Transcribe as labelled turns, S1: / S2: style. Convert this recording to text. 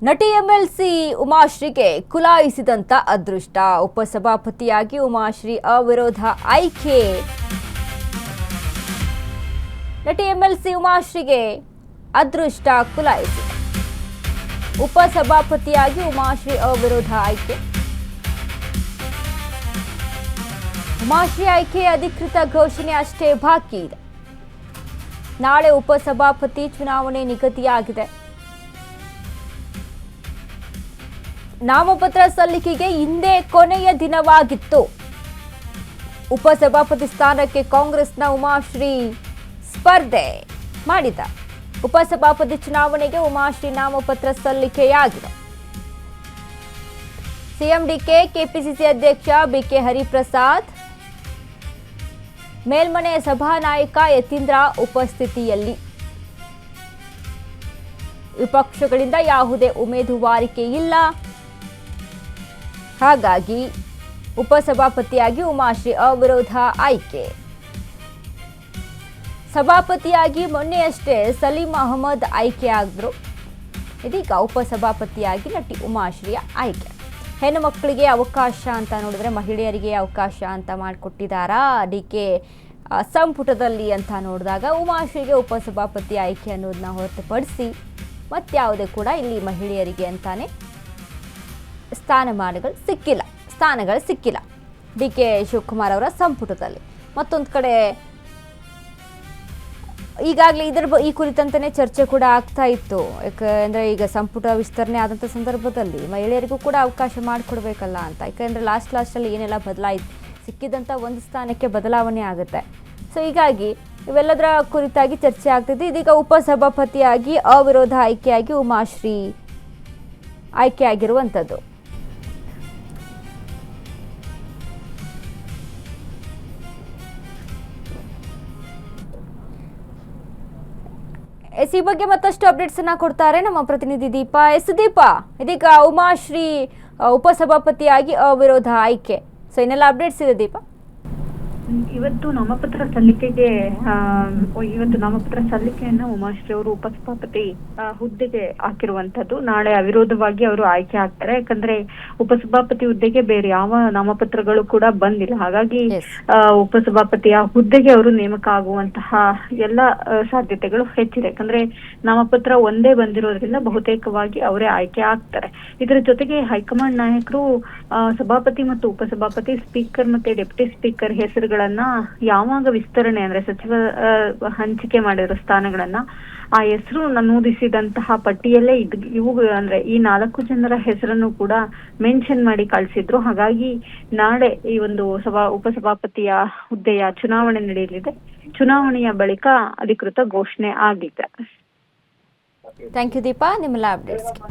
S1: ನಟಿ ಎಂಎಲ್ಸಿ ಉಮಾಶ್ರೀಗೆ ಕುಲಾಯಿಸಿದಂತ ಅದೃಷ್ಟ. ಉಪಸಭಾಪತಿಯಾಗಿ ಉಮಾಶ್ರೀ ಅವಿರೋಧ ಆಯ್ಕೆ. ನಟಿ ಎಂಎಲ್ಸಿ ಉಮಾಶ್ರೀಗೆ ಅದೃಷ್ಟ ಕುಲಾಯಿಸಿದೆ. ಉಪಸಭಾಪತಿಯಾಗಿ ಉಮಾಶ್ರೀ ಅವಿರೋಧ ಆಯ್ಕೆ. ಉಮಾಶ್ರೀ ಆಯ್ಕೆ ಅಧಿಕೃತ ಘೋಷಣೆ ಅಷ್ಟೇ ಬಾಕಿ ಇದೆ. ನಾಳೆ ಉಪಸಭಾಪತಿ ಚುನಾವಣೆ ನಿಗದಿಯಾಗಿದೆ. ನಾಮಪತ್ರ ಸಲ್ಲಿಕೆಗೆ ಇಂದೇ ಕೊನೆಯ ದಿನವಾಗಿತ್ತು. ಉಪಸಭಾಪತಿ ಸ್ಥಾನಕ್ಕೆ ಕಾಂಗ್ರೆಸ್ನ ಉಮಾಶ್ರೀ ಸ್ಪರ್ಧೆ ಮಾಡಿದ. ಉಪಸಭಾಪತಿ ಚುನಾವಣೆಗೆ ಉಮಾಶ್ರೀ ನಾಮಪತ್ರ ಸಲ್ಲಿಕೆಯಾಗಿದೆ. ಸಿಎಂ ಡಿಕೆ, ಕೆಪಿಸಿಸಿ ಅಧ್ಯಕ್ಷ ಬಿಕೆ ಹರಿಪ್ರಸಾದ್, ಮೇಲ್ಮನೆ ಸಭಾನಾಯಕ ಯತೀಂದ್ರ ಉಪಸ್ಥಿತಿಯಲ್ಲಿ. ವಿಪಕ್ಷಗಳಿಂದ ಯಾವುದೇ ಉಮೇದುವಾರಿಕೆ ಇಲ್ಲ. ಹಾಗಾಗಿ ಉಪಸಭಾಪತಿಯಾಗಿ ಉಮಾಶ್ರೀ ಅವಿರೋಧ ಆಯ್ಕೆ. ಸಭಾಪತಿಯಾಗಿ ಮೊನ್ನೆಯಷ್ಟೇ ಸಲೀಂ ಅಹಮದ್ ಆಯ್ಕೆಯಾದರು. ಇದೀಗ ಉಪಸಭಾಪತಿಯಾಗಿ ನಟಿ ಉಮಾಶ್ರೀಯ ಆಯ್ಕೆ. ಹೆಣ್ಣು ಮಕ್ಕಳಿಗೆ ಅವಕಾಶ ಅಂತ ನೋಡಿದ್ರೆ ಮಹಿಳೆಯರಿಗೆ ಅವಕಾಶ ಅಂತ ಮಾಡಿಕೊಟ್ಟಿದ್ದಾರಾ ಡಿಕೆ ಸಂಪುಟದಲ್ಲಿ ಅಂತ ನೋಡಿದಾಗ ಉಮಾಶ್ರೀಗೆ ಉಪಸಭಾಪತಿ ಆಯ್ಕೆ ಅನ್ನೋದನ್ನ ಹೊರತುಪಡಿಸಿ ಮತ್ಯಾವುದೇ ಕೂಡ ಇಲ್ಲಿ ಮಹಿಳೆಯರಿಗೆ ಅಂತಾನೆ ಸ್ಥಾನಗಳು ಸಿಕ್ಕಿಲ್ಲ ಡಿಕೆ ಶಿವಕುಮಾರ್ ಅವರ ಸಂಪುಟದಲ್ಲಿ. ಮತ್ತೊಂದು ಕಡೆ ಈಗಾಗಲೇ ಈ ಕುರಿತಂತೆ ಚರ್ಚೆ ಕೂಡ ಆಗ್ತಾ ಇತ್ತು. ಯಾಕಂದರೆ ಈಗ ಸಂಪುಟ ವಿಸ್ತರಣೆ ಆದಂಥ ಸಂದರ್ಭದಲ್ಲಿ ಮಹಿಳೆಯರಿಗೂ ಕೂಡ ಅವಕಾಶ ಮಾಡಿಕೊಡ್ಬೇಕಲ್ಲ ಅಂತ. ಯಾಕಂದರೆ ಲಾಸ್ಟಲ್ಲಿ ಏನೆಲ್ಲ ಸಿಕ್ಕಿದಂಥ ಒಂದು ಸ್ಥಾನಕ್ಕೆ ಬದಲಾವಣೆ ಆಗುತ್ತೆ. ಸೊ ಹೀಗಾಗಿ ಇವೆಲ್ಲದರ ಕುರಿತಾಗಿ ಚರ್ಚೆ ಆಗ್ತಿದೆ. ಇದೀಗ ಉಪಸಭಾಪತಿಯಾಗಿ ಅವಿರೋಧ ಆಯ್ಕೆಯಾಗಿ ಉಮಾಶ್ರೀ ಆಯ್ಕೆಯಾಗಿರುವಂಥದ್ದು. ಈ ಬಗ್ಗೆ ಮತ್ತಷ್ಟು ಅಪ್ಡೇಟ್ಸ್ ಅನ್ನ ಕೊಡ್ತಾರೆ ನಮ್ಮ ಪ್ರತಿನಿಧಿ ದೀಪಾ. ದೀಪಾ, ಇದೀಗ ಉಮಾಶ್ರೀ ಉಪಸಭಾಪತಿಯಾಗಿ ಅವಿರೋಧ ಆಯ್ಕೆ. ಸೊ ಇನ್ನೆಲ್ಲ ಅಪ್ಡೇಟ್ಸ್ ಇದೆ ದೀಪಾ.
S2: ಇವತ್ತು ನಾಮಪತ್ರ ಸಲ್ಲಿಕೆಯನ್ನ ಉಮಾಶ್ರೀ ಅವರು ಉಪಸಭಾಪತಿ ಹುದ್ದೆಗೆ ಹಾಕಿರುವಂತದ್ದು. ನಾಳೆ ಅವಿರೋಧವಾಗಿ ಅವರು ಆಯ್ಕೆ ಆಗ್ತಾರೆ. ಯಾಕಂದ್ರೆ ಉಪಸಭಾಪತಿ ಹುದ್ದೆಗೆ ಬೇರೆ ಯಾವ ನಾಮಪತ್ರಗಳು ಕೂಡ ಬಂದಿಲ್ಲ. ಹಾಗಾಗಿ ಉಪಸಭಾಪತಿಯ ಹುದ್ದೆಗೆ ಅವರು ನೇಮಕ ಆಗುವಂತಹ ಎಲ್ಲ ಸಾಧ್ಯತೆಗಳು ಹೆಚ್ಚಿದೆ. ಯಾಕಂದ್ರೆ ನಾಮಪತ್ರ ಒಂದೇ ಬಂದಿರೋದ್ರಿಂದ ಬಹುತೇಕವಾಗಿ ಅವರೇ ಆಯ್ಕೆ ಆಗ್ತಾರೆ. ಇದರ ಜೊತೆಗೆ ಹೈಕಮಾಂಡ್ ನಾಯಕರು ಸಭಾಪತಿ ಮತ್ತು ಉಪಸಭಾಪತಿ, ಸ್ಪೀಕರ್ ಮತ್ತೆ ಡೆಪ್ಯೂಟಿ ಸ್ಪೀಕರ್ ಹೆಸರುಗಳನ್ನ ಯಾವಾಗ ವಿಸ್ತರಣೆ ಅಂದ್ರೆ ಸಚಿವ ಹಂಚಿಕೆ ಮಾಡಿರೋ ಸ್ಥಾನಗಳನ್ನ ಆ ಹೆಸರು ನಮೂದಿಸಿದಂತಹ ಪಟ್ಟಿಯಲ್ಲೇ ಇವು ಅಂದ್ರೆ ಈ 4 ಜನರ ಹೆಸರನ್ನು ಕೂಡ ಮೆನ್ಷನ್ ಮಾಡಿ ಕಳಿಸಿದ್ರು. ಹಾಗಾಗಿ ನಾಳೆ ಈ ಒಂದು ಉಪಸಭಾಪತಿಯ ಹುದ್ದೆಯ ಚುನಾವಣೆ ನಡೆಯಲಿದೆ. ಚುನಾವಣೆಯ ಬಳಿಕ ಅಧಿಕೃತ ಘೋಷಣೆ ಆಗಿದೆ.
S1: ಥ್ಯಾಂಕ್ ಯು ದೀಪಾ, ನಿಮ್ಮೆಲ್ಲ ಅಪ್ಡೇಟ್ಸ್ಗೆ.